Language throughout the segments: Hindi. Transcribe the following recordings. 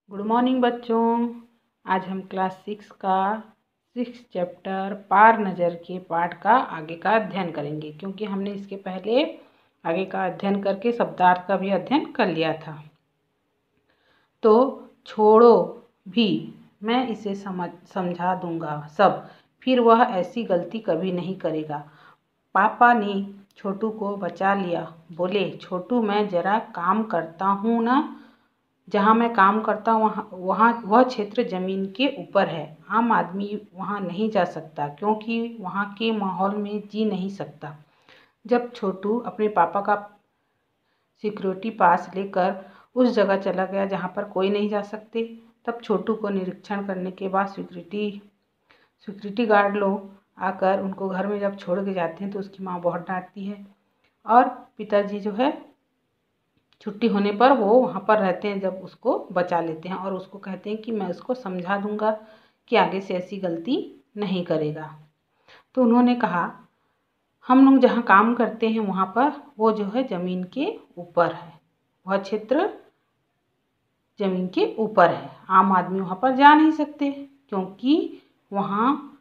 गुड मॉर्निंग बच्चों। आज हम क्लास 6 का 6 चैप्टर पार नज़र के पाठ का आगे का अध्ययन करेंगे, क्योंकि हमने इसके पहले आगे का अध्ययन करके शब्दार्थ का भी अध्ययन कर लिया था। तो छोड़ो भी, मैं इसे समझा दूंगा सब, फिर वह ऐसी गलती कभी नहीं करेगा। पापा ने छोटू को बचा लिया। बोले, छोटू मैं ज़रा काम करता हूँ ना। जहाँ मैं काम करता हूँ वह क्षेत्र ज़मीन के ऊपर है। आम आदमी वहाँ नहीं जा सकता, क्योंकि वहाँ के माहौल में जी नहीं सकता। जब छोटू अपने पापा का सिक्योरिटी पास लेकर उस जगह चला गया जहाँ पर कोई नहीं जा सकते, तब छोटू को निरीक्षण करने के बाद सिक्योरिटी गार्ड लोग आकर उनको घर में जब छोड़ के जाते हैं तो उसकी माँ बहुत डांटती है, और पिताजी जो है छुट्टी होने पर वो वहाँ पर रहते हैं, जब उसको बचा लेते हैं और उसको कहते हैं कि मैं उसको समझा दूंगा कि आगे से ऐसी गलती नहीं करेगा। तो उन्होंने कहा, हम लोग जहाँ काम करते हैं वहाँ पर वो जो है ज़मीन के ऊपर है, वह क्षेत्र ज़मीन के ऊपर है। आम आदमी वहाँ पर जा नहीं सकते, क्योंकि वहाँ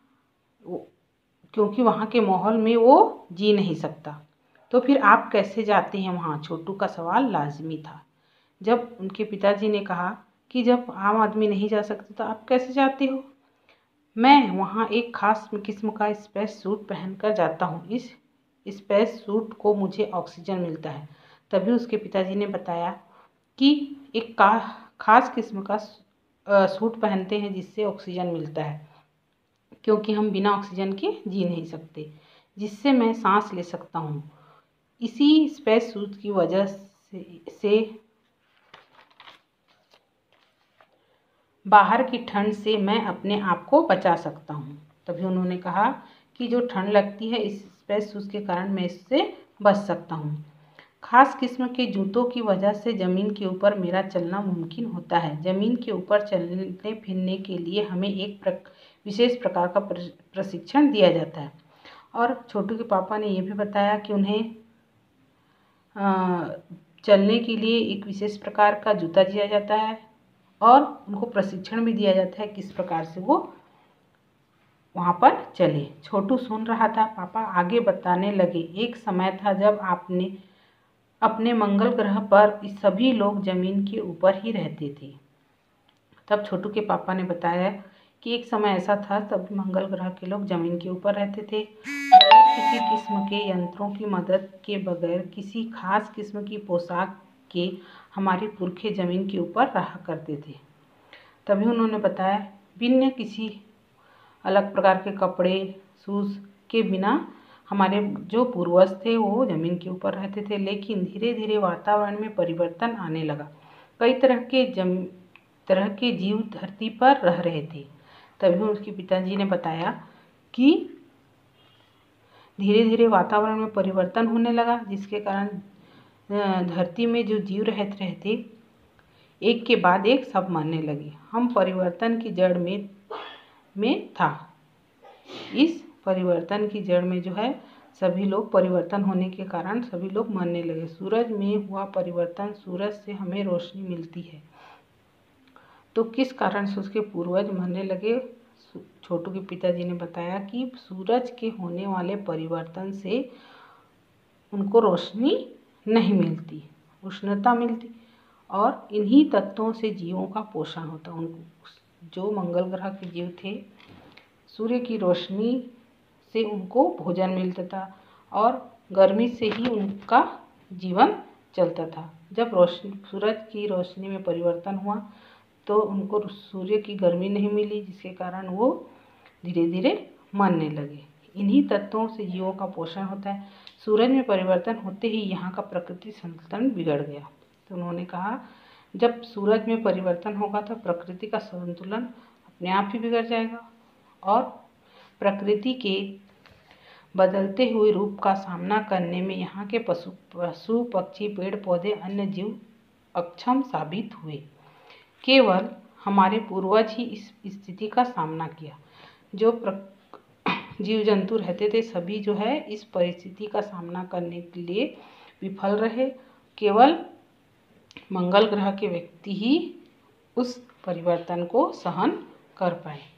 के माहौल में वो जी नहीं सकता। तो फिर आप कैसे जाते हैं वहाँ? छोटू का सवाल लाजमी था। जब उनके पिताजी ने कहा कि जब आम आदमी नहीं जा सकते तो आप कैसे जाते हो? मैं वहाँ एक ख़ास किस्म का स्पेस सूट पहनकर जाता हूँ। इस स्पेस सूट को मुझे ऑक्सीजन मिलता है। तभी उसके पिताजी ने बताया कि एक ख़ास किस्म का सूट पहनते हैं जिससे ऑक्सीजन मिलता है, क्योंकि हम बिना ऑक्सीजन के जी नहीं सकते, जिससे मैं सांस ले सकता हूँ। इसी स्पेस सूट की वजह से बाहर की ठंड से मैं अपने आप को बचा सकता हूँ। तभी उन्होंने कहा कि जो ठंड लगती है इस स्पेस सूट के कारण मैं इससे बच सकता हूँ। खास किस्म के जूतों की वजह से ज़मीन के ऊपर मेरा चलना मुमकिन होता है। ज़मीन के ऊपर चलने फिरने के लिए हमें एक विशेष प्रकार का प्रशिक्षण दिया जाता है। और छोटू के पापा ने यह भी बताया कि उन्हें चलने के लिए एक विशेष प्रकार का जूता दिया जाता है और उनको प्रशिक्षण भी दिया जाता है किस प्रकार से वो वहाँ पर चले। छोटू सुन रहा था। पापा आगे बताने लगे, एक समय था जब आपने अपने मंगल ग्रह पर सभी लोग ज़मीन के ऊपर ही रहते थे। तब छोटू के पापा ने बताया कि एक समय ऐसा था तब मंगल ग्रह के लोग ज़मीन के ऊपर रहते थे, बगैर किसी किस्म के यंत्रों की मदद के, बगैर किसी खास किस्म की पोशाक के हमारे पुरखे ज़मीन के ऊपर रहा करते थे। तभी उन्होंने बताया, बिना किसी अलग प्रकार के कपड़े शूज़ के बिना हमारे जो पूर्वज थे वो ज़मीन के ऊपर रहते थे। लेकिन धीरे धीरे वातावरण में परिवर्तन आने लगा। कई तरह के जीव धरती पर रह रहे थे। तभी उसके पिताजी ने बताया कि धीरे धीरे वातावरण में परिवर्तन होने लगा, जिसके कारण धरती में जो जीव रहते थे एक के बाद एक सब मरने लगे। हम परिवर्तन की जड़ में था। इस परिवर्तन की जड़ में जो है सभी लोग, परिवर्तन होने के कारण सभी लोग मरने लगे। सूरज में हुआ परिवर्तन, सूरज से हमें रोशनी मिलती है, तो किस कारण से उसके पूर्वज मरने लगे? छोटू के पिताजी ने बताया कि सूरज के होने वाले परिवर्तन से उनको रोशनी नहीं मिलती, उष्णता मिलती, और इन्हीं तत्वों से जीवों का पोषण होता। उनको जो मंगल ग्रह के जीव थे, सूर्य की रोशनी से उनको भोजन मिलता था और गर्मी से ही उनका जीवन चलता था। जब सूरज की रोशनी में परिवर्तन हुआ तो उनको सूर्य की गर्मी नहीं मिली, जिसके कारण वो धीरे धीरे मरने लगे। इन्हीं तत्वों से जीवों का पोषण होता है। सूरज में परिवर्तन होते ही यहाँ का प्रकृति संतुलन बिगड़ गया। तो उन्होंने कहा, जब सूरज में परिवर्तन होगा तो प्रकृति का संतुलन अपने आप ही बिगड़ जाएगा और प्रकृति के बदलते हुए रूप का सामना करने में यहाँ के पशु पक्षी, पेड़ पौधे, अन्य जीव अक्षम साबित हुए। केवल हमारे पूर्वज ही इस स्थिति का सामना किया। जो जीव जंतु रहते थे सभी जो है इस परिस्थिति का सामना करने के लिए विफल रहे। केवल मंगल ग्रह के व्यक्ति ही उस परिवर्तन को सहन कर पाए।